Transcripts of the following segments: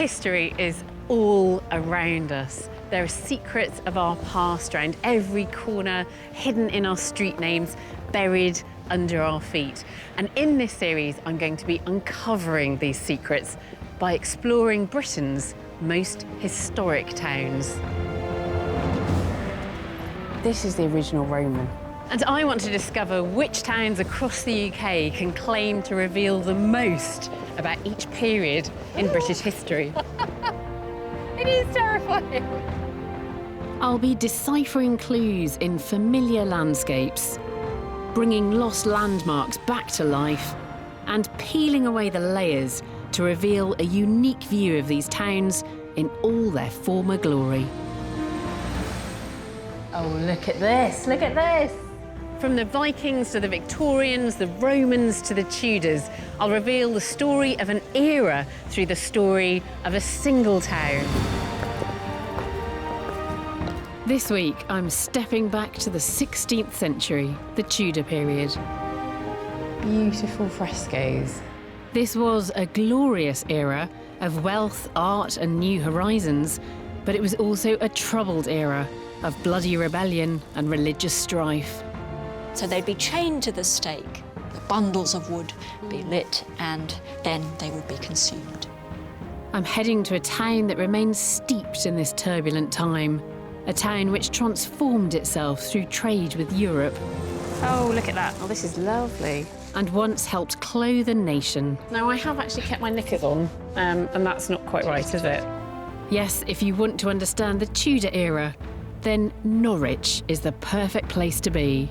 History is all around us. There are secrets of our past around every corner, hidden in our street names, buried under our feet. And in this series, I'm going to be uncovering these secrets by exploring Britain's most historic towns. This is the original Roman. And I want to discover which towns across the UK can claim to reveal the most about each period in British history. It is terrifying. I'll be deciphering clues in familiar landscapes, bringing lost landmarks back to life, and peeling away the layers to reveal a unique view of these towns in all their former glory. Oh, look at this, look at this! From the Vikings to the Victorians, the Romans to the Tudors, I'll reveal the story of an era through the story of a single town. This week, I'm stepping back to the 16th century, the Tudor period. Beautiful frescoes. This was a glorious era of wealth, art and new horizons, but it was also a troubled era of bloody rebellion and religious strife. So they'd be chained to the stake, the bundles of wood be lit, and then they would be consumed. I'm heading to a town that remains steeped in this turbulent time, a town which transformed itself through trade with Europe. Oh, look at that. Oh, this is lovely. And once helped clothe a nation. Now, I have actually kept my knickers on, and that's not quite right, is it? Yes, if you want to understand the Tudor era, then Norwich is the perfect place to be.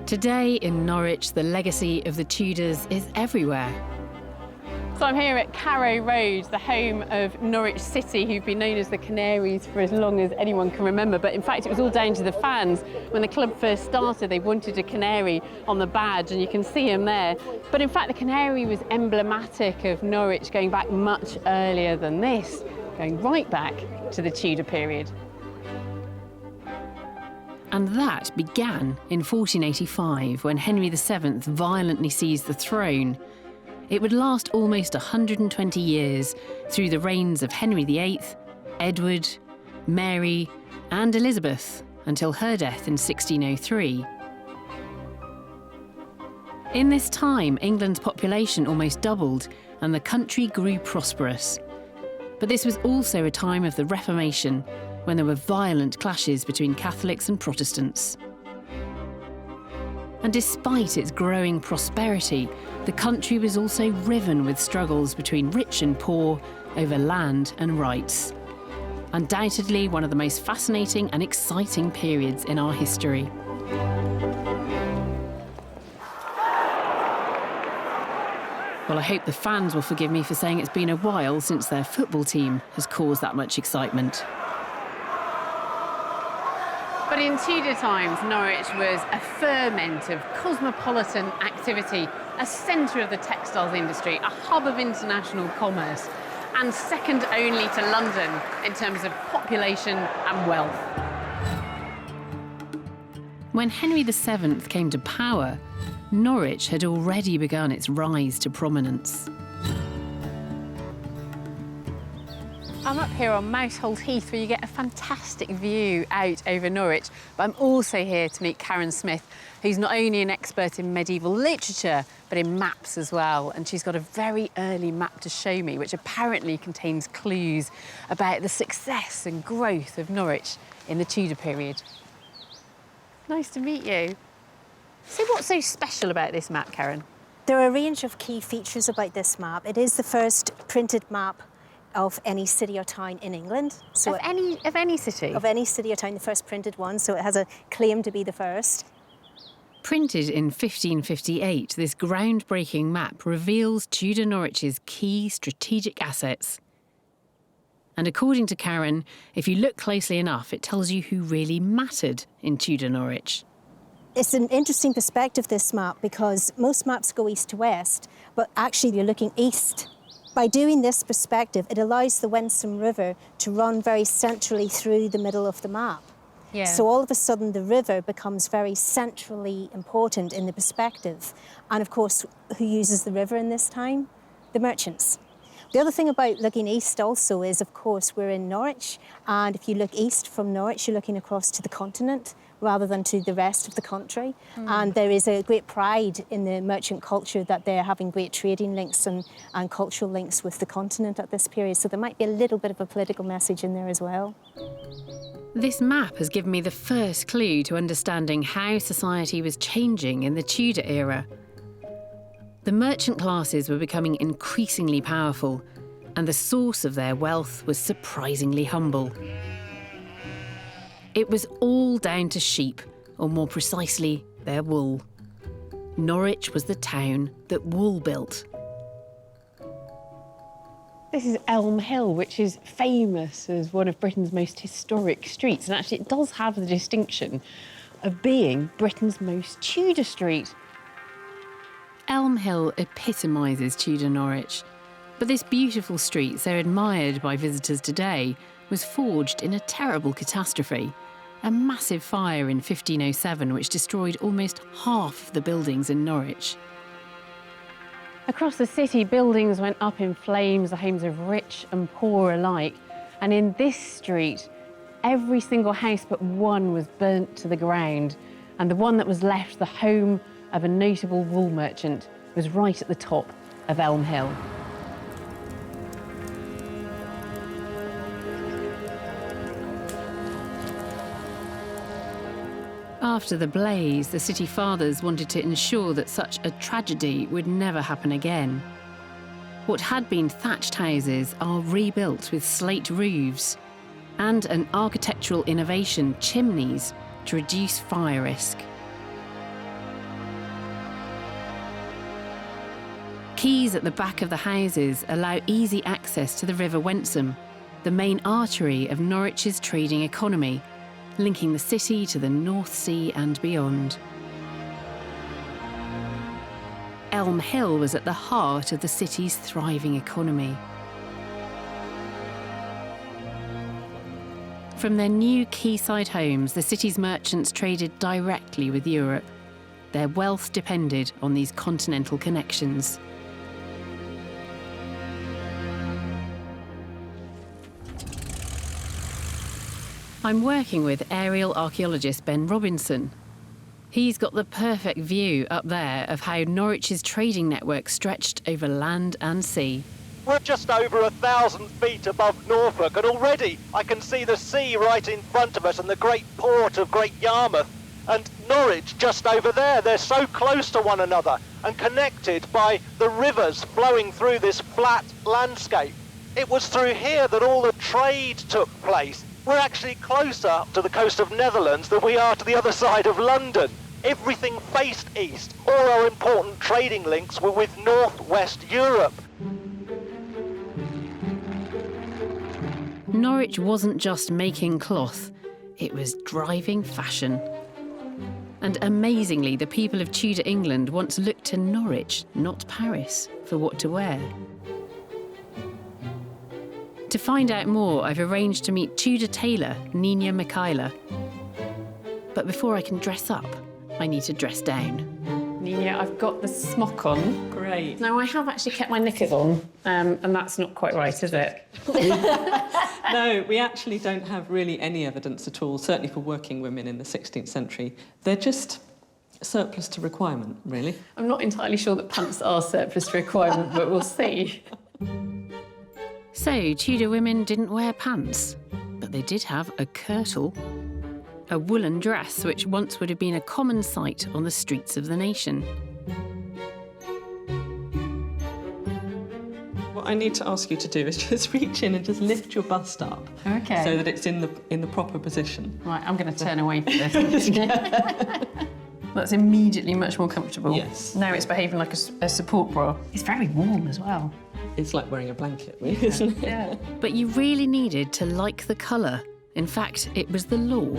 Today in Norwich, the legacy of the Tudors is everywhere. So I'm here at Carrow Road, the home of Norwich City, who've been known as the Canaries for as long as anyone can remember. But in fact, it was all down to the fans. When the club first started, they wanted a canary on the badge, and you can see him there. But in fact, the canary was emblematic of Norwich going back much earlier than this, going right back to the Tudor period. And that began in 1485, when Henry VII violently seized the throne. It would last almost 120 years through the reigns of Henry VIII, Edward, Mary, and Elizabeth, until her death in 1603. In this time, England's population almost doubled, and the country grew prosperous. But this was also a time of the Reformation, when there were violent clashes between Catholics and Protestants. And despite its growing prosperity, the country was also riven with struggles between rich and poor over land and rights. Undoubtedly one of the most fascinating and exciting periods in our history. Well, I hope the fans will forgive me for saying it's been a while since their football team has caused that much excitement. But in Tudor times, Norwich was a ferment of cosmopolitan activity, a centre of the textiles industry, a hub of international commerce, and second only to London in terms of population and wealth. When Henry VII came to power, Norwich had already begun its rise to prominence. I'm up here on Mousehold Heath, where you get a fantastic view out over Norwich, but I'm also here to meet Karen Smith, who's not only an expert in medieval literature, but in maps as well. And she's got a very early map to show me, which apparently contains clues about the success and growth of Norwich in the Tudor period. Nice to meet you. So what's so special about this map, Karen? There are a range of key features about this map. It is the first printed map of any city or town in England. So Of any city? Of any city or town, the first printed one, so it has a claim to be the first. Printed in 1558, this groundbreaking map reveals Tudor Norwich's key strategic assets. And according to Karen, if you look closely enough, it tells you who really mattered in Tudor Norwich. It's an interesting perspective, this map, because most maps go east to west, but actually you're looking east. By doing this perspective, it allows the Wensum River to run very centrally through the middle of the map. Yeah. So all of a sudden the river becomes very centrally important in the perspective. And of course, who uses the river in this time? The merchants. The other thing about looking east also is, of course, we're in Norwich, and if you look east from Norwich, you're looking across to the continent rather than to the rest of the country. And there is a great pride in the merchant culture that they're having great trading links and cultural links with the continent at this period. So there might be a little bit of a political message in there as well. This map has given me the first clue to understanding how society was changing in the Tudor era. The merchant classes were becoming increasingly powerful, and the source of their wealth was surprisingly humble. It was all down to sheep, or more precisely, their wool. Norwich was the town that wool built. This is Elm Hill, which is famous as one of Britain's most historic streets, and actually it does have the distinction of being Britain's most Tudor street. Elm Hill epitomises Tudor Norwich, but this beautiful street, so admired by visitors today, was forged in a terrible catastrophe. A massive fire in 1507 which destroyed almost half of the buildings in Norwich. Across the city, buildings went up in flames, the homes of rich and poor alike. And in this street, every single house but one was burnt to the ground. And the one that was left, the home of a notable wool merchant, was right at the top of Elm Hill. After the blaze, the city fathers wanted to ensure that such a tragedy would never happen again. What had been thatched houses are rebuilt with slate roofs and an architectural innovation, chimneys, to reduce fire risk. Quays at the back of the houses allow easy access to the River Wensum, the main artery of Norwich's trading economy, linking the city to the North Sea and beyond. Elm Hill was at the heart of the city's thriving economy. From their new quayside homes, the city's merchants traded directly with Europe. Their wealth depended on these continental connections. I'm working with aerial archaeologist Ben Robinson. He's got the perfect view up there of how Norwich's trading network stretched over land and sea. We're just over 1,000 feet above Norfolk, and already I can see the sea right in front of us and the great port of Great Yarmouth. And Norwich just over there. They're so close to one another and connected by the rivers flowing through this flat landscape. It was through here that all the trade took place. We're actually closer to the coast of Netherlands than we are to the other side of London. Everything faced east. All our important trading links were with northwest Europe. Norwich wasn't just making cloth, it was driving fashion. And amazingly, the people of Tudor England once looked to Norwich, not Paris, for what to wear. To find out more, I've arranged to meet Tudor tailor Nina Michaela. But before I can dress up, I need to dress down. Nina, I've got the smock on. Great. Now, I have actually kept my knickers on, and that's not quite right, is it? No, we actually don't have really any evidence at all, certainly for working women in the 16th century. They're just surplus to requirement, really. I'm not entirely sure that pants are surplus to requirement, but we'll see. So, Tudor women didn't wear pants, but they did have a kirtle, a woolen dress which once would have been a common sight on the streets of the nation. What I need to ask you to do is just reach in and just lift your bust up. Okay. So that it's in the proper position. Right, I'm going to turn away from this. That's immediately much more comfortable. Yes. Now it's behaving like a support bra. It's very warm as well. It's like wearing a blanket, really, isn't it? Yeah. But you really needed to like the colour. In fact, it was the law.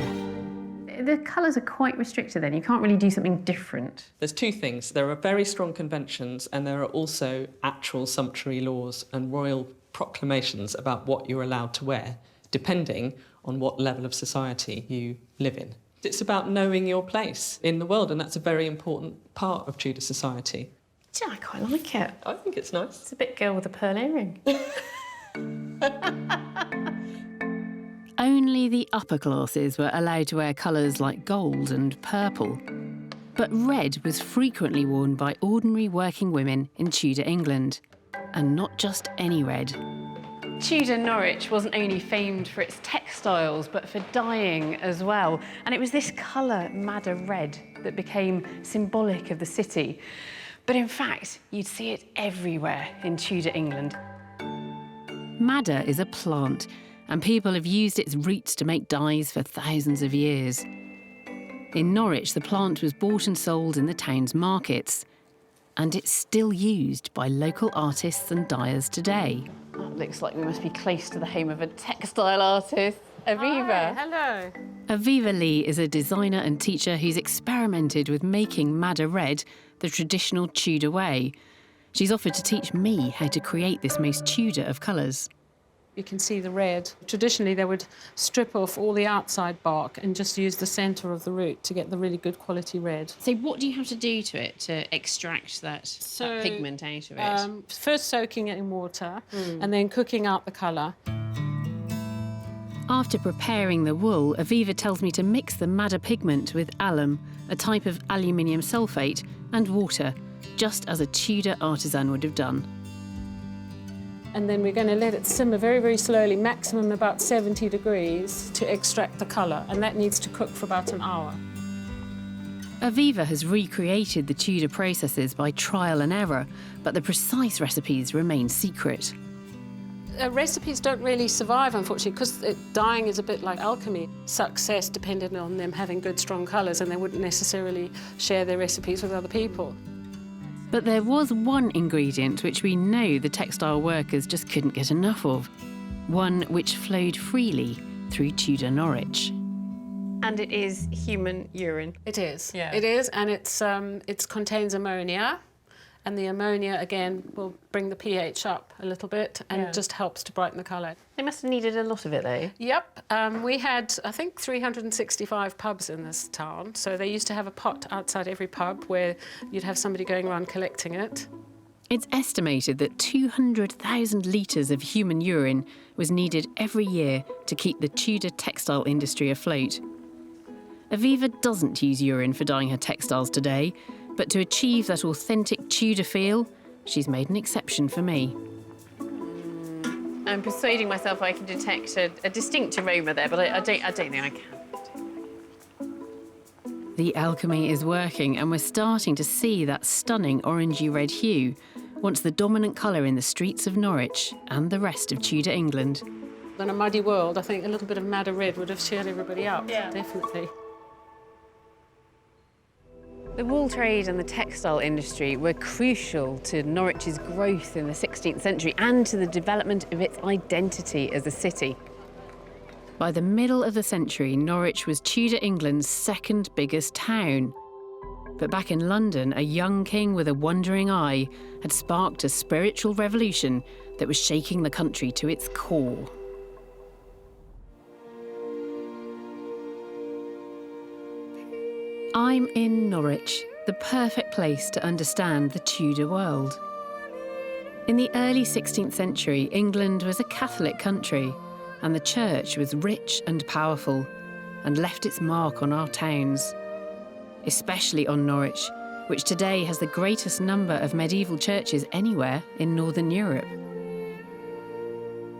The colours are quite restricted then. You can't really do something different. There's two things. There are very strong conventions and there are also actual sumptuary laws and royal proclamations about what you're allowed to wear, depending on what level of society you live in. It's about knowing your place in the world, and that's a very important part of Tudor society. Yeah, I quite like it. I think it's nice. It's a bit girl with a pearl earring. Only the upper classes were allowed to wear colours like gold and purple. But red was frequently worn by ordinary working women in Tudor England. And not just any red. Tudor Norwich wasn't only famed for its textiles, but for dyeing as well. And it was this colour, madder red, that became symbolic of the city. But in fact, you'd see it everywhere in Tudor England. Madder is a plant, and people have used its roots to make dyes for thousands of years. In Norwich, the plant was bought and sold in the town's markets, and it's still used by local artists and dyers today. That looks like we must be close to the home of a textile artist, Aviva. Hi, hello. Aviva Lee is a designer and teacher who's experimented with making madder red the traditional Tudor way. She's offered to teach me how to create this most Tudor of colours. You can see the red. Traditionally, they would strip off all the outside bark and just use the centre of the root to get the really good quality red. So what do you have to do to it to extract that pigment out of it? First soaking it in water and then cooking out the colour. After preparing the wool, Aviva tells me to mix the madder pigment with alum, a type of aluminium sulphate, and water, just as a Tudor artisan would have done. And then we're going to let it simmer very, very slowly, maximum about 70 degrees, to extract the colour, and that needs to cook for about an hour. Aviva has recreated the Tudor processes by trial and error, but the precise recipes remain secret. Recipes don't really survive, unfortunately, because dyeing is a bit like alchemy. Success depended on them having good, strong colours, and they wouldn't necessarily share their recipes with other people. But there was one ingredient which we know the textile workers just couldn't get enough of, one which flowed freely through Tudor Norwich. And it is human urine. It is. Yeah. It is, and it contains ammonia, and the ammonia, again, will bring the pH up a little bit and just helps to brighten the colour. They must have needed a lot of it, though. Yep. We had, I think, 365 pubs in this town, so they used to have a pot outside every pub where you'd have somebody going around collecting it. It's estimated that 200,000 litres of human urine was needed every year to keep the Tudor textile industry afloat. Aviva doesn't use urine for dyeing her textiles today, but to achieve that authentic Tudor feel, she's made an exception for me. I'm persuading myself I can detect a distinct aroma there, but I don't think I can. The alchemy is working, and we're starting to see that stunning orangey red hue, once the dominant colour in the streets of Norwich and the rest of Tudor England. In a muddy world, I think a little bit of madder red would have cheered everybody up, definitely. The wool trade and the textile industry were crucial to Norwich's growth in the 16th century and to the development of its identity as a city. By the middle of the century, Norwich was Tudor England's second biggest town. But back in London, a young king with a wandering eye had sparked a spiritual revolution that was shaking the country to its core. I'm in Norwich, the perfect place to understand the Tudor world. In the early 16th century, England was a Catholic country, and the church was rich and powerful, and left its mark on our towns, especially on Norwich, which today has the greatest number of medieval churches anywhere in Northern Europe.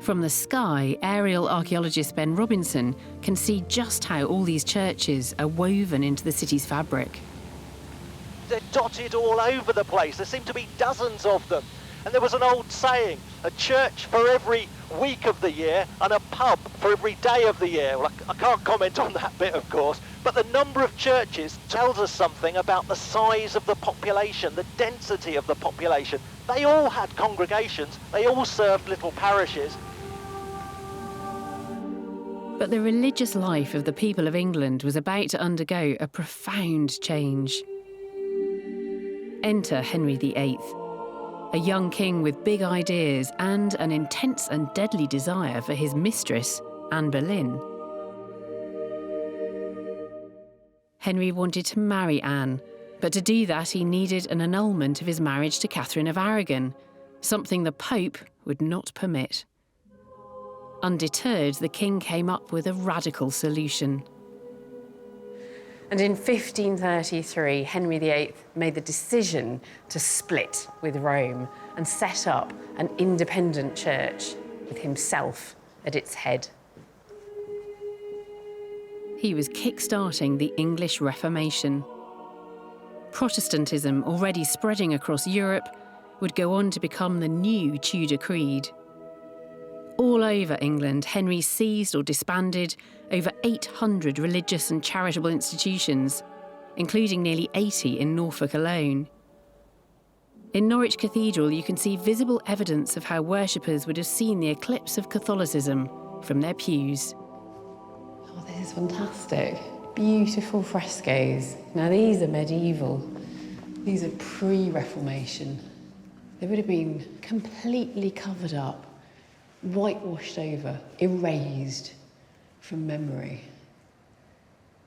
From the sky, aerial archaeologist Ben Robinson can see just how all these churches are woven into the city's fabric. They're dotted all over the place. There seem to be dozens of them. And there was an old saying, a church for every week of the year and a pub for every day of the year. Well, I can't comment on that bit, of course, but the number of churches tells us something about the size of the population, the density of the population. They all had congregations, they all served little parishes. But the religious life of the people of England was about to undergo a profound change. Enter Henry VIII, a young king with big ideas and an intense and deadly desire for his mistress, Anne Boleyn. Henry wanted to marry Anne, but to do that he needed an annulment of his marriage to Catherine of Aragon, something the Pope would not permit. Undeterred, the king came up with a radical solution. And in 1533, Henry VIII made the decision to split with Rome and set up an independent church with himself at its head. He was kick-starting the English Reformation. Protestantism, already spreading across Europe, would go on to become the new Tudor creed. All over England, Henry seized or disbanded over 800 religious and charitable institutions, including nearly 80 in Norfolk alone. In Norwich Cathedral, you can see visible evidence of how worshippers would have seen the eclipse of Catholicism from their pews. Oh, this is fantastic. Beautiful frescoes. Now, these are medieval. These are pre-Reformation. They would have been completely covered up, whitewashed over, erased from memory.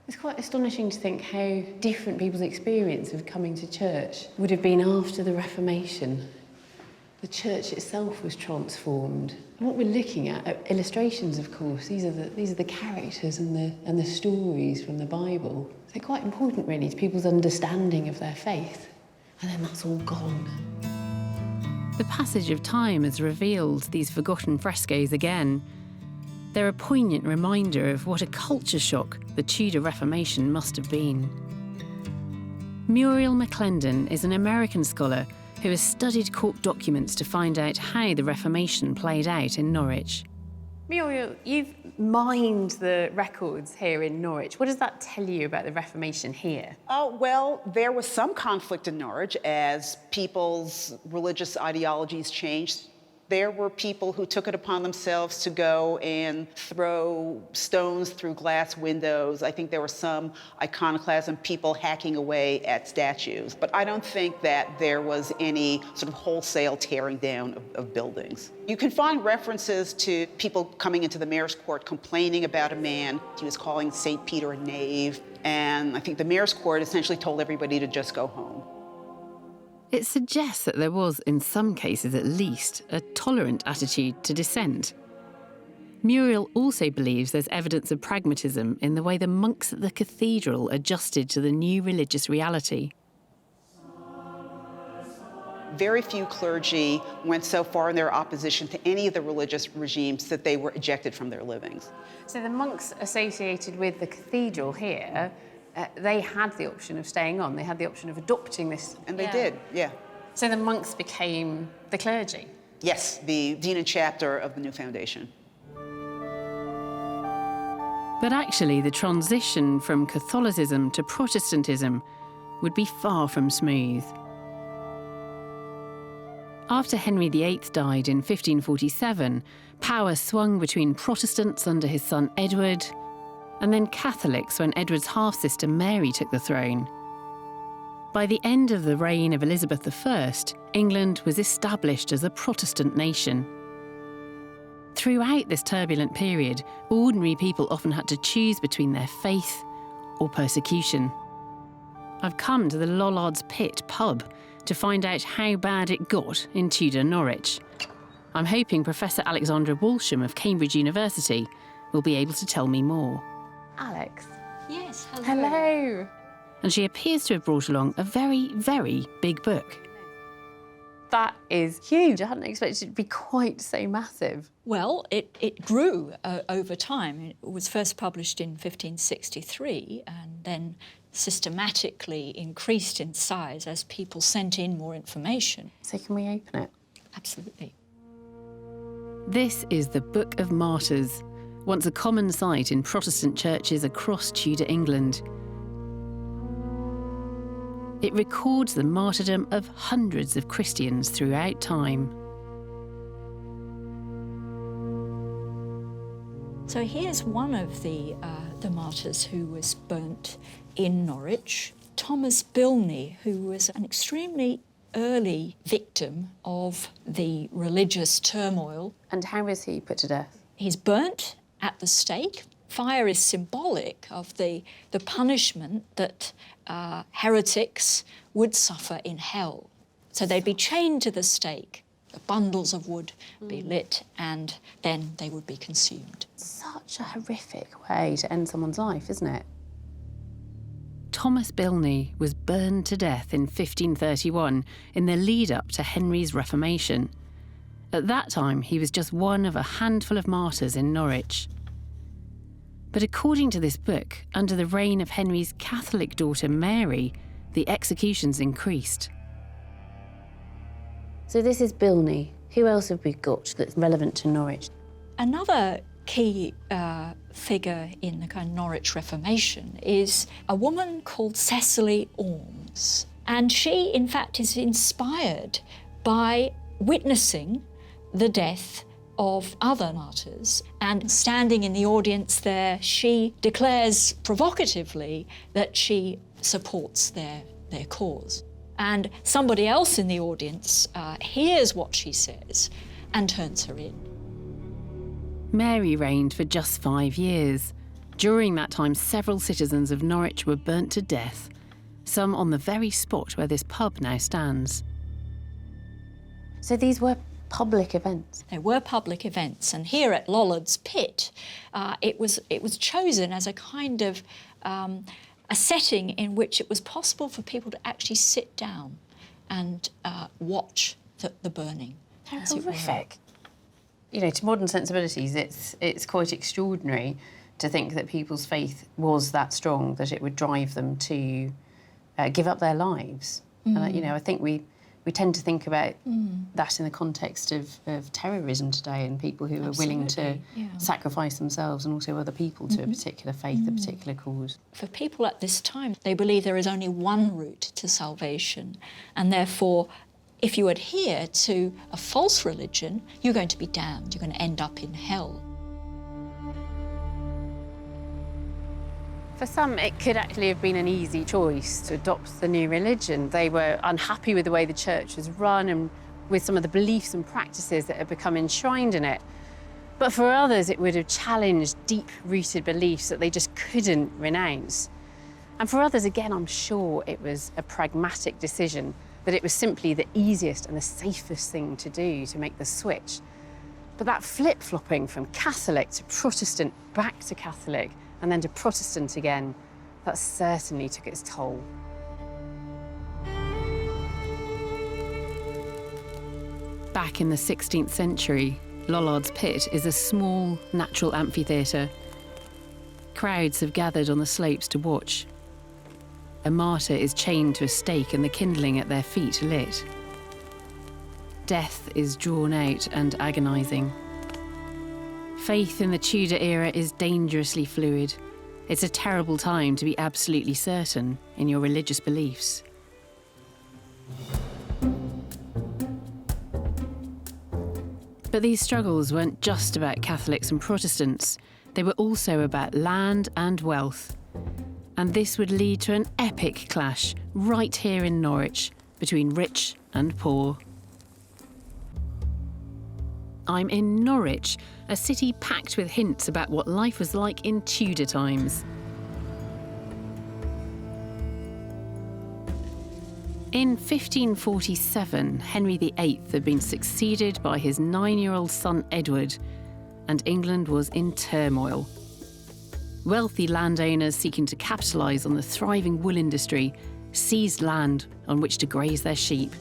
It's quite astonishing to think how different people's experience of coming to church would have been after the Reformation. The church itself was transformed. And what we're looking at are illustrations, of course. These are the characters and the stories from the Bible. They're quite important, really, to people's understanding of their faith. And then that's all gone. The passage of time has revealed these forgotten frescoes again. They're a poignant reminder of what a culture shock the Tudor Reformation must have been. Muriel McClendon is an American scholar who has studied court documents to find out how the Reformation played out in Norwich. Muriel, you've mined the records here in Norwich. What does that tell you about the Reformation here? Oh, well, there was some conflict in Norwich as people's religious ideologies changed. There were people who took it upon themselves to go and throw stones through glass windows. I think there were some iconoclasm, people hacking away at statues. But I don't think that there was any sort of wholesale tearing down of buildings. You can find references to people coming into the mayor's court complaining about a man. He was calling St. Peter a knave. And I think the mayor's court essentially told everybody to just go home. It suggests that there was, in some cases at least, a tolerant attitude to dissent. Muriel also believes there's evidence of pragmatism in the way the monks at the cathedral adjusted to the new religious reality. Very few clergy went so far in their opposition to any of the religious regimes that they were ejected from their livings. So the monks associated with the cathedral here, they had the option of staying on. They had the option of adopting this. And they did, yeah. So the monks became the clergy? Yes, the dean and chapter of the new foundation. But actually, the transition from Catholicism to Protestantism would be far from smooth. After Henry VIII died in 1547, power swung between Protestants under his son Edward, and then Catholics when Edward's half-sister Mary took the throne. By the end of the reign of Elizabeth I, England was established as a Protestant nation. Throughout this turbulent period, ordinary people often had to choose between their faith or persecution. I've come to the Lollards Pit pub to find out how bad it got in Tudor Norwich. I'm hoping Professor Alexandra Walsham of Cambridge University will be able to tell me more. Alex. Yes, hello. Hello. And she appears to have brought along a very, very big book. That is huge. I hadn't expected it to be quite so massive. Well, it grew over time. It was first published in 1563 and then systematically increased in size as people sent in more information. So can we open it? Absolutely. This is the Book of Martyrs, once a common sight in Protestant churches across Tudor England. It records the martyrdom of hundreds of Christians throughout time. So here's one of the martyrs who was burnt in Norwich, Thomas Bilney, who was an extremely early victim of the religious turmoil. And how was he put to death? He's burnt at the stake Fire is symbolic of the punishment that heretics would suffer in hell. So they'd be chained to the stake, the bundles of wood be lit, and then they would be consumed. Such a horrific way to end someone's life, isn't it? Thomas Bilney was burned to death in 1531 in the lead-up to Henry's Reformation. At that time, he was just one of a handful of martyrs in Norwich. But according to this book, under the reign of Henry's Catholic daughter Mary, the executions increased. So this is Bilney. Who else have we got that's relevant to Norwich? Another key figure in the kind of Norwich Reformation is a woman called Cecily Ormes. And she, in fact, is inspired by witnessing the death of other martyrs. And standing in the audience there, she declares provocatively that she supports their cause. And somebody else in the audience hears what she says and turns her in. Mary reigned for just 5 years. During that time, several citizens of Norwich were burnt to death, some on the very spot where this pub now stands. So these were public events? They were public events, and here at Lollard's Pit, it was chosen as a kind of a setting in which it was possible for people to actually sit down and watch the burning. That's horrific. You know, to modern sensibilities, it's quite extraordinary to think that people's faith was that strong that it would drive them to give up their lives. And, you know, I think we tend to think about that in the context of terrorism today, and people who are willing to sacrifice themselves and also other people to a particular faith, a particular cause. For people at this time, they believe there is only one route to salvation, and therefore, if you adhere to a false religion, you're going to be damned. You're going to end up in hell. For some, it could actually have been an easy choice to adopt the new religion. They were unhappy with the way the church was run and with some of the beliefs and practices that had become enshrined in it. But for others, it would have challenged deep-rooted beliefs that they just couldn't renounce. And for others, again, I'm sure it was a pragmatic decision, that it was simply the easiest and the safest thing to do to make the switch. But that flip-flopping from Catholic to Protestant, back to Catholic, and then to Protestant again, that certainly took its toll. Back in the 16th century, Lollard's Pit is a small, natural amphitheatre. Crowds have gathered on the slopes to watch. A martyr is chained to a stake and the kindling at their feet lit. Death is drawn out and agonising. Faith in the Tudor era is dangerously fluid. It's a terrible time to be absolutely certain in your religious beliefs. But these struggles weren't just about Catholics and Protestants. They were also about land and wealth. And this would lead to an epic clash right here in Norwich between rich and poor. I'm in Norwich, a city packed with hints about what life was like in Tudor times. In 1547, Henry VIII had been succeeded by his 9-year-old son Edward, and England was in turmoil. Wealthy landowners seeking to capitalise on the thriving wool industry seized land on which to graze their sheep.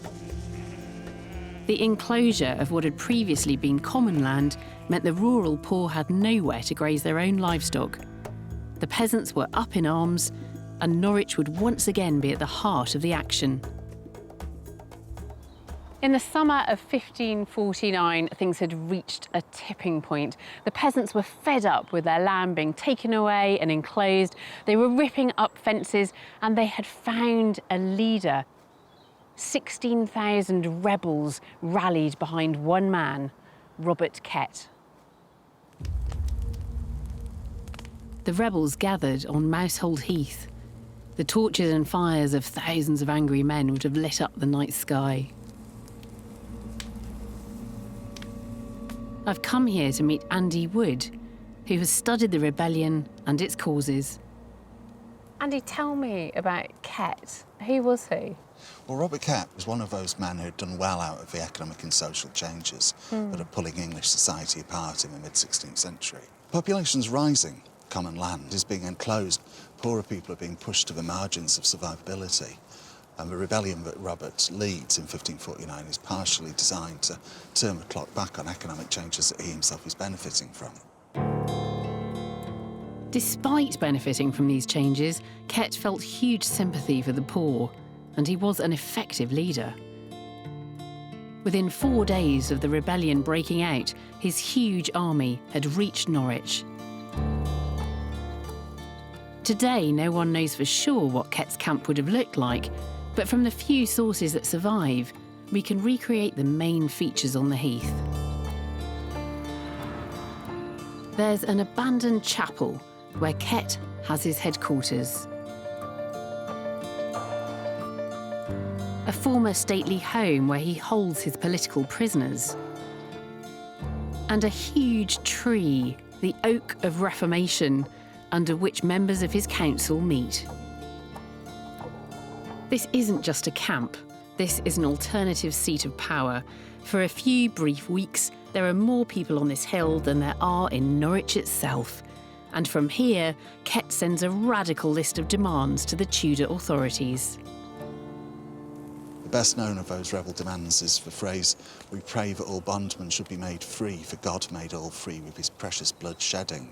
The enclosure of what had previously been common land meant the rural poor had nowhere to graze their own livestock. The peasants were up in arms, and Norwich would once again be at the heart of the action. In the summer of 1549, things had reached a tipping point. The peasants were fed up with their land being taken away and enclosed. They were ripping up fences, and they had found a leader. 16,000 rebels rallied behind one man, Robert Kett. The rebels gathered on Mousehold Heath. The torches and fires of thousands of angry men would have lit up the night sky. I've come here to meet Andy Wood. who has studied the rebellion and its causes. Andy, tell me about Kett. Who was he? Well, Robert Kett was one of those men who had done well out of the economic and social changes that are pulling English society apart in the mid-16th century. Population's rising, common land is being enclosed, poorer people are being pushed to the margins of survivability. And the rebellion that Robert leads in 1549 is partially designed to turn the clock back on economic changes that he himself is benefiting from. Despite benefiting from these changes, Kett felt huge sympathy for the poor, and he was an effective leader. Within 4 days of the rebellion breaking out, his huge army had reached Norwich. Today, no one knows for sure what Kett's camp would have looked like, but from the few sources that survive, we can recreate the main features on the heath. There's an abandoned chapel where Kett has his headquarters. A former stately home where he holds his political prisoners. And a huge tree, the Oak of Reformation, under which members of his council meet. This isn't just a camp, this is an alternative seat of power. For a few brief weeks, there are more people on this hill than there are in Norwich itself. And from here, Kett sends a radical list of demands to the Tudor authorities. The best known of those rebel demands is the phrase, "We pray that all bondmen should be made free, for God made all free with his precious blood shedding."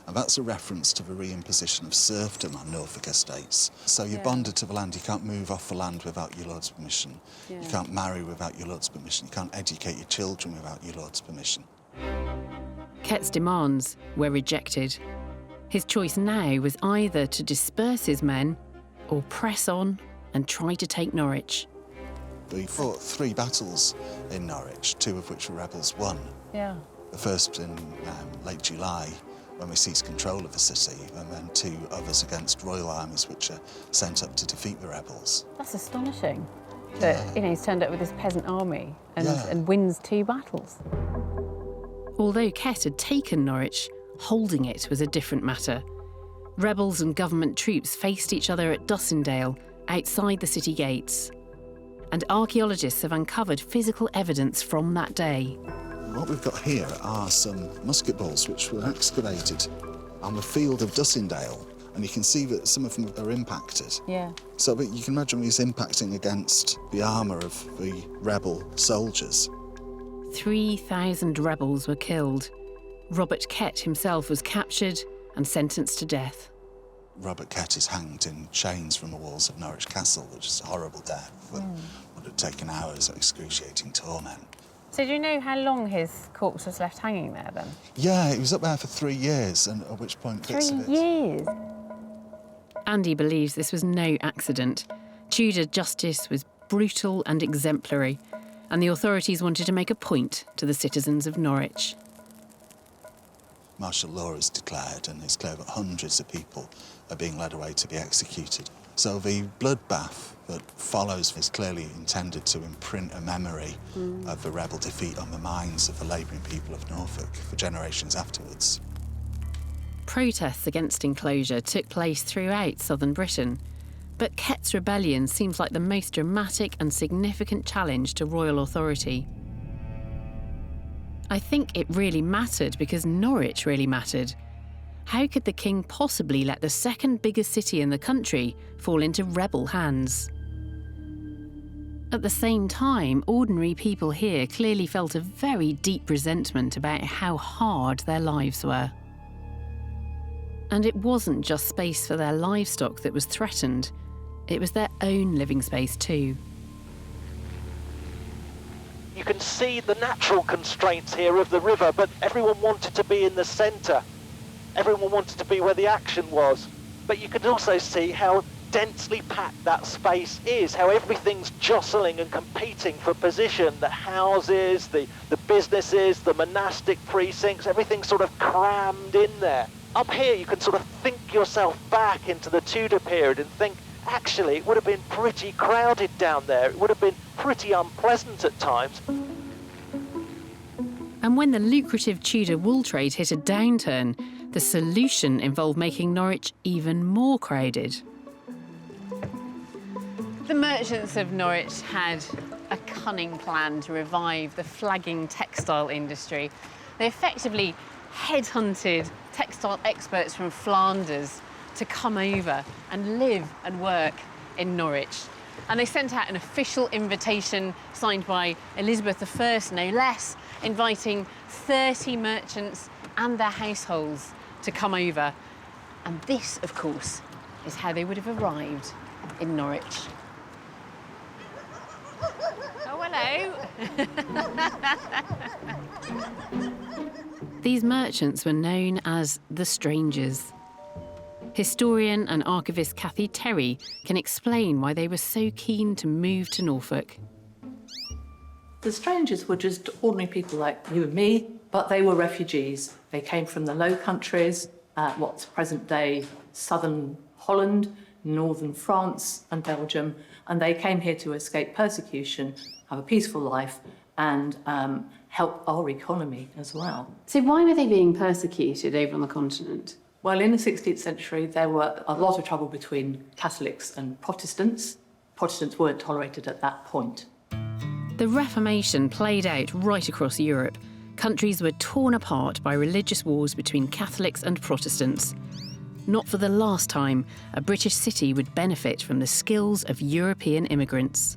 And that's a reference to the reimposition of serfdom on Norfolk estates. So you're bonded to the land, you can't move off the land without your lord's permission. You can't marry without your lord's permission. You can't educate your children without your lord's permission. Kett's demands were rejected. His choice now was either to disperse his men or press on and try to take Norwich. We fought 3 battles in Norwich, 2 of which the rebels won. Yeah. The first in late July, when we seized control of the city, and then 2 others against royal armies which are sent up to defeat the rebels. That's astonishing. That, he's turned up with this peasant army and wins 2 battles. Although Kett had taken Norwich, holding it was a different matter. Rebels and government troops faced each other at Dussindale, outside the city gates. And archaeologists have uncovered physical evidence from that day. What we've got here are some musket balls which were excavated on the field of Dussindale, and you can see that some of them are impacted. Yeah. So that you can imagine these impacting against the armour of the rebel soldiers. 3,000 rebels were killed. Robert Kett himself was captured and sentenced to death. Robert Kett is hanged in chains from the walls of Norwich Castle, which is a horrible death that would have taken hours of excruciating torment. So do you know how long his corpse was left hanging there then? Yeah, he was up there for 3 years, and at which point bits of it... 3 years? Andy believes this was no accident. Tudor justice was brutal and exemplary, and the authorities wanted to make a point to the citizens of Norwich. Martial law is declared, and it's clear that hundreds of people are being led away to be executed. So the bloodbath that follows is clearly intended to imprint a memory of the rebel defeat on the minds of the labouring people of Norfolk for generations afterwards. Protests against enclosure took place throughout southern Britain, but Kett's rebellion seems like the most dramatic and significant challenge to royal authority. I think it really mattered because Norwich really mattered. How could the king possibly let the second biggest city in the country fall into rebel hands? At the same time, ordinary people here clearly felt a very deep resentment about how hard their lives were. And it wasn't just space for their livestock that was threatened, it was their own living space too. You can see the natural constraints here of the river, but everyone wanted to be in the centre. Everyone wanted to be where the action was. But you can also see how densely packed that space is, how everything's jostling and competing for position. The houses, the businesses, the monastic precincts, everything's sort of crammed in there. Up here you can sort of think yourself back into the Tudor period and think, actually, it would have been pretty crowded down there. It would have been pretty unpleasant at times. And when the lucrative Tudor wool trade hit a downturn, the solution involved making Norwich even more crowded. The merchants of Norwich had a cunning plan to revive the flagging textile industry. They effectively headhunted textile experts from Flanders to come over and live and work in Norwich. And they sent out an official invitation signed by Elizabeth I, no less, inviting 30 merchants and their households to come over. And this, of course, is how they would have arrived in Norwich. Oh, hello. These merchants were known as the Strangers. Historian and archivist Cathy Terry can explain why they were so keen to move to Norfolk. The Strangers were just ordinary people like you and me, but they were refugees. They came from the Low Countries, what's present-day southern Holland, northern France and Belgium, and they came here to escape persecution, have a peaceful life, and help our economy as well. So why were they being persecuted over on the continent? Well, in the 16th century, there were a lot of trouble between Catholics and Protestants. Protestants weren't tolerated at that point. The Reformation played out right across Europe. Countries were torn apart by religious wars between Catholics and Protestants. Not for the last time, a British city would benefit from the skills of European immigrants.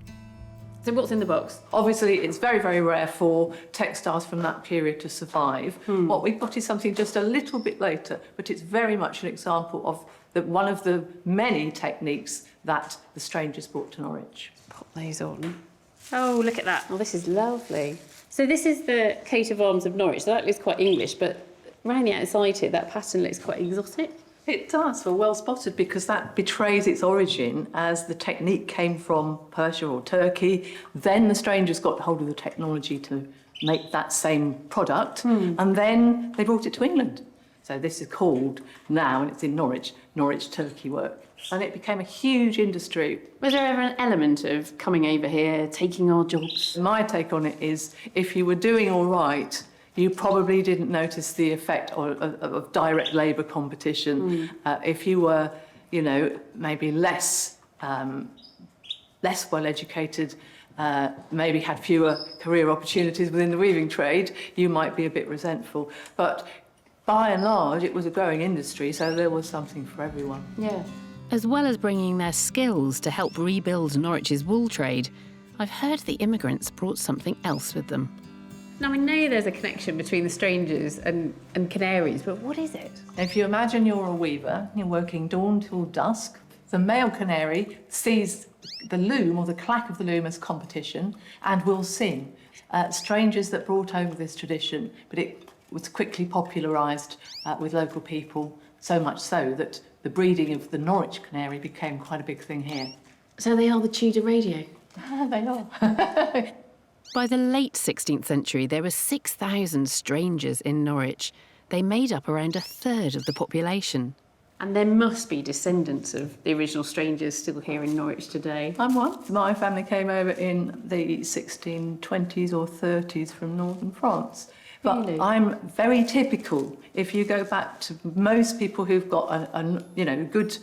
So what's in the box? Obviously, it's very, very rare for textiles from that period to survive. What we've got is something just a little bit later, but it's very much an example of one of the many techniques that the Strangers brought to Norwich. Pop those on. Oh, look at that. Oh, this is lovely. So this is the coat of arms of Norwich. So that looks quite English, but around the outside here, that pattern looks quite exotic. It does, well spotted, because that betrays its origin as the technique came from Persia or Turkey. Then the Strangers got hold of the technology to make that same product, and then they brought it to England. So this is called now, and it's in Norwich, Norwich Turkey work. And it became a huge industry. Was there ever an element of coming over here, taking our jobs? My take on it is, if you were doing all right, you probably didn't notice the effect of direct labour competition. If you were, you know, maybe less well educated, maybe had fewer career opportunities within the weaving trade, you might be a bit resentful. But by and large, it was a growing industry, so there was something for everyone. Yeah. As well as bringing their skills to help rebuild Norwich's wool trade, I've heard the immigrants brought something else with them. Now, I know there's a connection between the Strangers and canaries, but what is it? If you imagine you're a weaver, you're working dawn till dusk, the male canary sees the loom or the clack of the loom as competition and will sing. Strangers that brought over this tradition, but it was quickly popularised with local people, so much so that the breeding of the Norwich canary became quite a big thing here. So they are the Tudor radio? They are. By the late 16th century, there were 6,000 strangers in Norwich. They made up around a third of the population. And there must be descendants of the original Strangers still here in Norwich today. I'm one. My family came over in the 1620s or 30s from northern France. But Really? I'm very typical. If you go back to most people who've got a good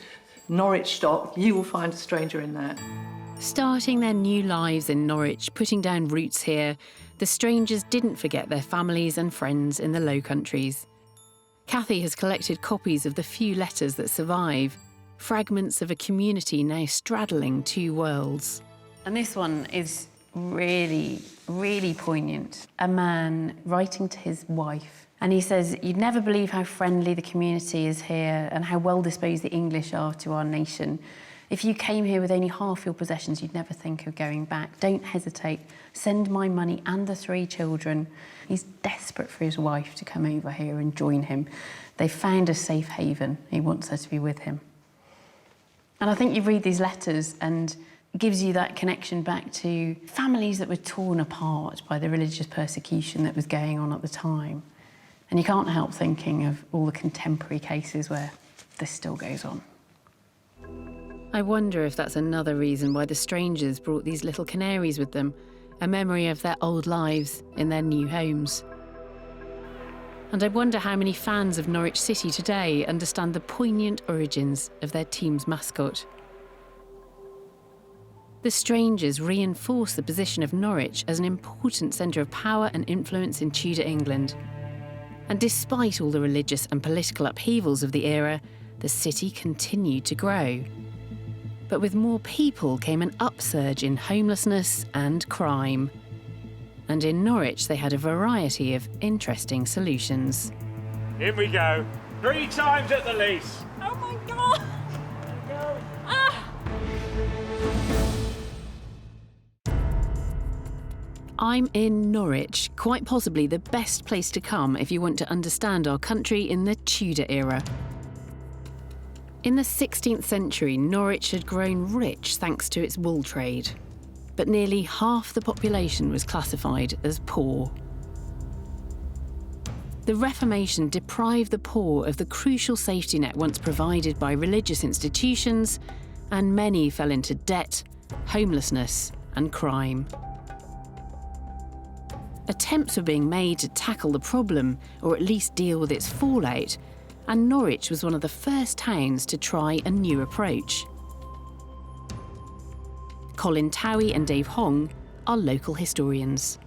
Norwich stock, you will find a stranger in there. Starting their new lives in Norwich, putting down roots here, the Strangers didn't forget their families and friends in the Low Countries. Cathy has collected copies of the few letters that survive, fragments of a community now straddling two worlds. And this one is really, really poignant. A man writing to his wife. And he says, "You'd never believe how friendly the community is here and how well disposed the English are to our nation. If you came here with only half your possessions, you'd never think of going back. Don't hesitate. Send my money and the 3 children." He's desperate for his wife to come over here and join him. They've found a safe haven. He wants her to be with him. And I think you read these letters and it gives you that connection back to families that were torn apart by the religious persecution that was going on at the time. And you can't help thinking of all the contemporary cases where this still goes on. I wonder if that's another reason why the Strangers brought these little canaries with them, a memory of their old lives in their new homes. And I wonder how many fans of Norwich City today understand the poignant origins of their team's mascot. The Strangers reinforce the position of Norwich as an important centre of power and influence in Tudor England. And despite all the religious and political upheavals of the era, the city continued to grow. But with more people came an upsurge in homelessness and crime. And in Norwich, they had a variety of interesting solutions. In we go. 3 times at the least. Oh my God! Ah! I'm in Norwich, quite possibly the best place to come if you want to understand our country in the Tudor era. In the 16th century, Norwich had grown rich thanks to its wool trade, but nearly half the population was classified as poor. The Reformation deprived the poor of the crucial safety net once provided by religious institutions, and many fell into debt, homelessness, and crime. Attempts were being made to tackle the problem, or at least deal with its fallout, and Norwich was one of the first towns to try a new approach. Colin Towie and Dave Hong are local historians.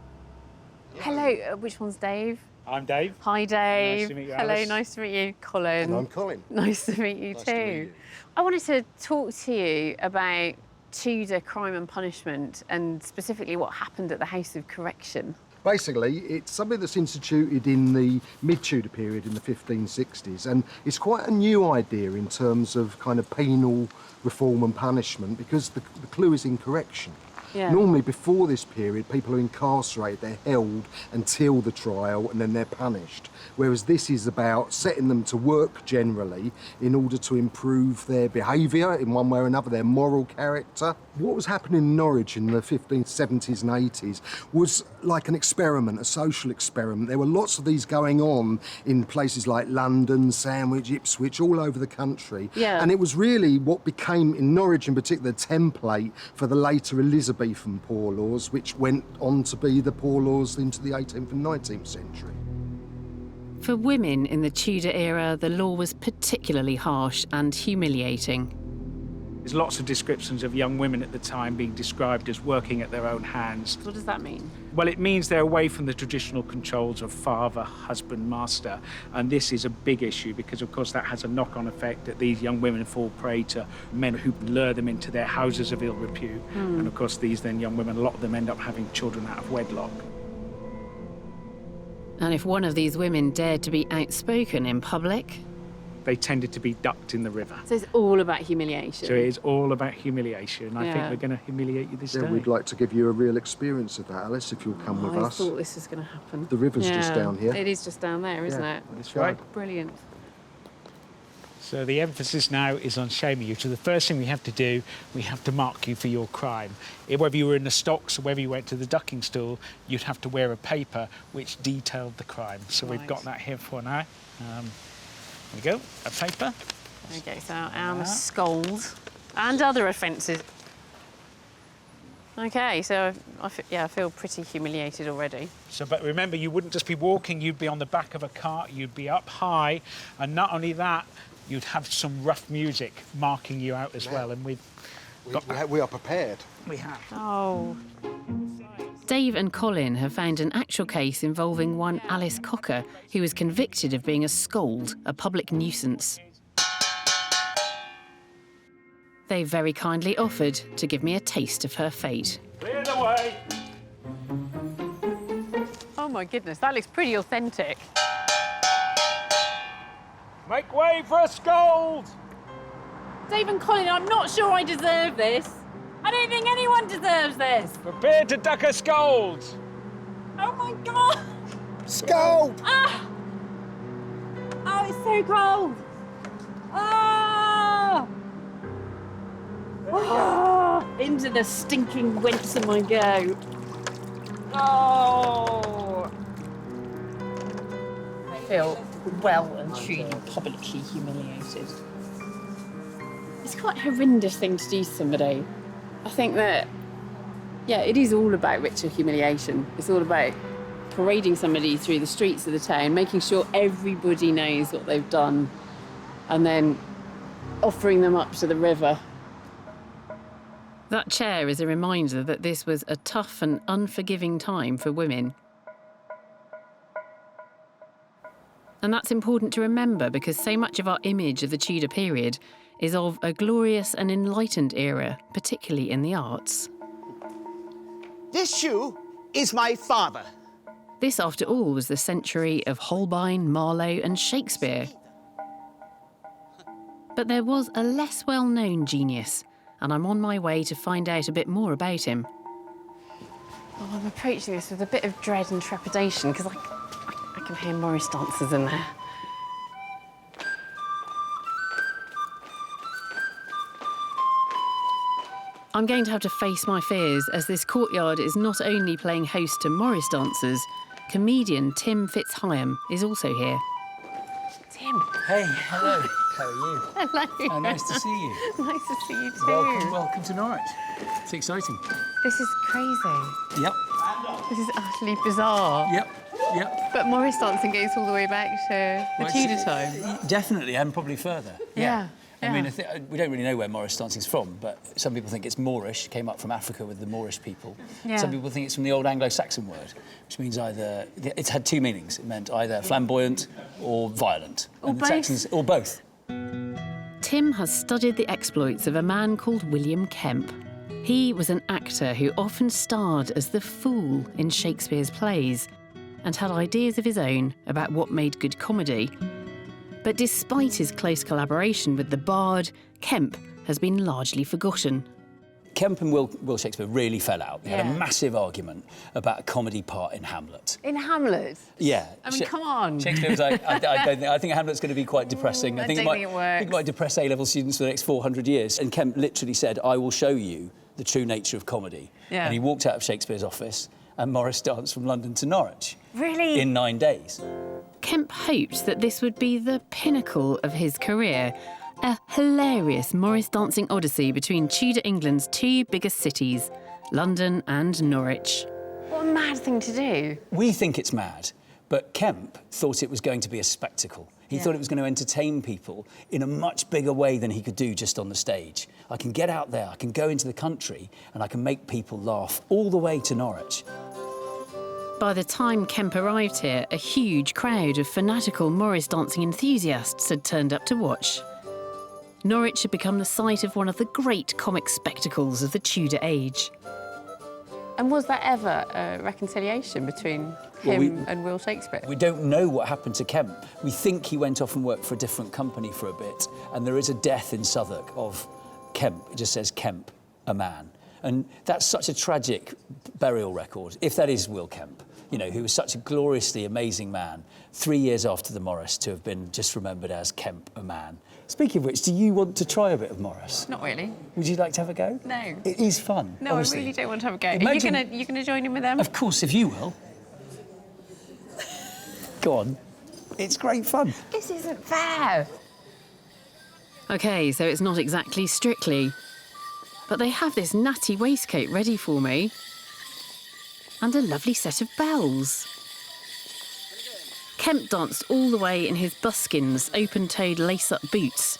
Hello, which one's Dave? I'm Dave. Hi, Dave. Nice to meet you, Hello, Alice. nice to meet you, Colin. And I'm Colin. Nice to meet you Nice too. to meet you. I wanted to talk to you about Tudor crime and punishment, and specifically what happened at the House of Correction. Basically, it's something that's instituted in the mid-Tudor period in the 1560s, and it's quite a new idea in terms of kind of penal reform and punishment, because the clue is in correction. Yeah. Normally, before this period, people are incarcerated, they're held until the trial, and then they're punished. Whereas this is about setting them to work generally in order to improve their behaviour in one way or another, their moral character. What was happening in Norwich in the 1570s and 80s was like an experiment, a social experiment. There were lots of these going on in places like London, Sandwich, Ipswich, all over the country. Yeah. And it was really what became, in Norwich in particular, the template for the later Elizabethan poor laws, which went on to be the poor laws into the 18th and 19th century. For women in the Tudor era, the law was particularly harsh and humiliating. There's lots of descriptions of young women at the time being described as working at their own hands. What does that mean? Well, it means they're away from the traditional controls of father, husband, master. And this is a big issue because, of course, that has a knock-on effect that these young women fall prey to men who lure them into their houses of ill repute. And, of course, these then young women, a lot of them end up having children out of wedlock. And if one of these women dared to be outspoken in public, they tended to be ducked in the river. so it's all about humiliation. So it is all about humiliation. I think Yeah. we're going to humiliate you this day. We'd like to give you a real experience of that, Alice, if you'll come with I us. thought this was going to happen. The river's just down here. It is just down there, isn't Yeah. it? That's right. Brilliant. So the emphasis now is on shaming you. So the first thing we have to do, we have to mark you for your crime. Whether you were in the stocks or whether you went to the ducking stool, you'd have to wear a paper which detailed the crime. So we've got that here for now. There we go, a paper. Okay, so I'm a scold and other offences. Okay, so I feel pretty humiliated already. So, but remember, you wouldn't just be walking, you'd be on the back of a cart, you'd be up high, and not only that, you'd have some rough music marking you out as well, and we are prepared. We have. Oh. Dave and Colin have found an actual case involving one Alice Cocker, who was convicted of being a scold, a public nuisance. They very kindly offered to give me a taste of her fate. Clear the way. Oh my goodness, that looks pretty authentic. Make way for a scold! Dave and Colin, I'm not sure I deserve this. I don't think anyone deserves this. Prepare to duck a scold! Oh my God! Scold! Ah! Oh, it's so cold. Ah! Oh, into the stinking winsome I go. Oh! I feel well and truly publicly humiliated. It's quite a horrendous thing to do to somebody. I think that, yeah, it is all about ritual humiliation. It's all about parading somebody through the streets of the town, making sure everybody knows what they've done, and then offering them up to the river. That chair is a reminder that this was a tough and unforgiving time for women. And that's important to remember because so much of our image of the Tudor period is of a glorious and enlightened era, particularly in the arts. This shoe is my father. This, after all, was the century of Holbein, Marlowe and Shakespeare. But there was a less well-known genius, and I'm on my way to find out a bit more about him. Oh, I'm approaching this with a bit of dread and trepidation because I can hear Morris dancers in there. I'm going to have to face my fears as this courtyard is not only playing host to Morris dancers, comedian Tim Fitzhyam is also here. Tim. Hey, hello. How are you? Hello. Oh, nice to see you. Nice to see you too. Welcome to Norwich. It's exciting. This is crazy. Yep. This is utterly bizarre. Yep. But Morris dancing goes all the way back to the Tudor time. Definitely, and probably further. Yeah. I mean, we don't really know where Morris dancing's from, but some people think it's Moorish, came up from Africa with the Moorish people. Yeah. Some people think it's from the old Anglo-Saxon word, which means either... It's had two meanings. It meant either flamboyant or violent. Or and both. The Saxons, or both. Tim has studied the exploits of a man called William Kemp. He was an actor who often starred as the fool in Shakespeare's plays and had ideas of his own about what made good comedy. But despite his close collaboration with the bard, Kemp has been largely forgotten. Kemp and Will Shakespeare really fell out. They had a massive argument about a comedy part in Hamlet. In Hamlet? Yeah. I mean, come on. Shakespeare was like, I think Hamlet's going to be quite depressing. I think it works. it might depress A-level students for the next 400 years. And Kemp literally said, I will show you the true nature of comedy. Yeah. And he walked out of Shakespeare's office and Morris danced from London to Norwich. Really? In 9 days. Kemp hoped that this would be the pinnacle of his career. A hilarious Morris dancing odyssey between Tudor England's two biggest cities, London and Norwich. What a mad thing to do. We think it's mad, but Kemp thought it was going to be a spectacle. He thought it was going to entertain people in a much bigger way than he could do just on the stage. I can get out there, I can go into the country, and I can make people laugh all the way to Norwich. By the time Kemp arrived here, a huge crowd of fanatical Morris dancing enthusiasts had turned up to watch. Norwich had become the site of one of the great comic spectacles of the Tudor age. And was there ever a reconciliation between him and Will Shakespeare? We don't know what happened to Kemp. We think he went off and worked for a different company for a bit, and there is a death in Southwark of Kemp. It just says Kemp, a man. And that's such a tragic burial record, if that is Will Kemp, you know, who was such a gloriously amazing man, 3 years after the Morris, to have been just remembered as Kemp, a man. Speaking of which, do you want to try a bit of Morris? Not really. Would you like to have a go? No. It is fun, No, honestly. I really don't want to have a go. Imagine... Are you gonna join in with them? Of course, if you will. Go on. It's great fun. This isn't fair. OK, so it's not exactly Strictly. But they have this natty waistcoat ready for me. And a lovely set of bells. Kemp danced all the way in his buskins, open-toed lace-up boots.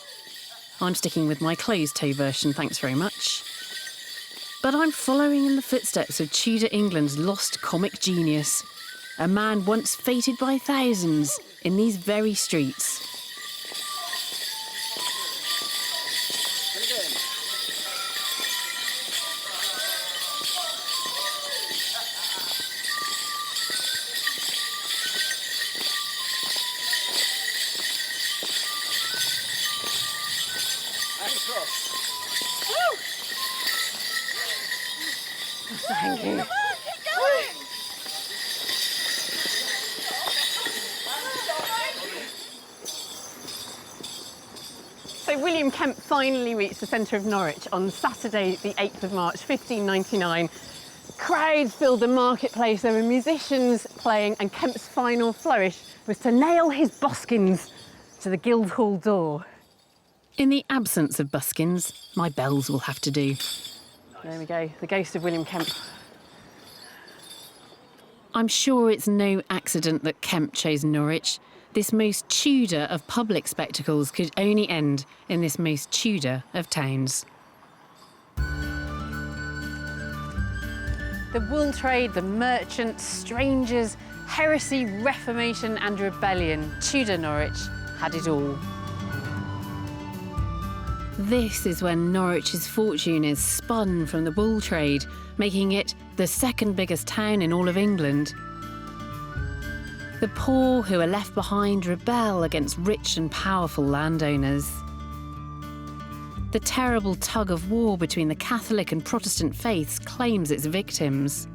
I'm sticking with my closed-toe version, thanks very much. But I'm following in the footsteps of Tudor England's lost comic genius, a man once feted by thousands in these very streets. Thank you. So William Kemp finally reached the centre of Norwich on Saturday, the 8th of March, 1599. Crowds filled the marketplace, there were musicians playing, and Kemp's final flourish was to nail his buskins to the Guildhall door. In the absence of buskins, my bells will have to do. There we go, the ghost of William Kemp. I'm sure it's no accident that Kemp chose Norwich. This most Tudor of public spectacles could only end in this most Tudor of towns. The wool trade, the merchants, strangers, heresy, reformation and rebellion. Tudor Norwich had it all. This is when Norwich's fortune is spun from the wool trade, making it the second biggest town in all of England. The poor who are left behind rebel against rich and powerful landowners. The terrible tug of war between the Catholic and Protestant faiths claims its victims.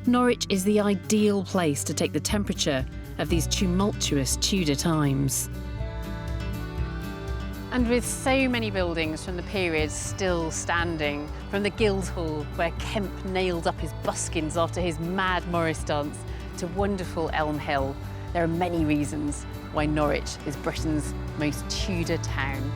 Norwich is the ideal place to take the temperature of these tumultuous Tudor times. And with so many buildings from the period still standing, from the Guildhall, where Kemp nailed up his buskins after his mad Morris dance, to wonderful Elm Hill, there are many reasons why Norwich is Britain's most Tudor town.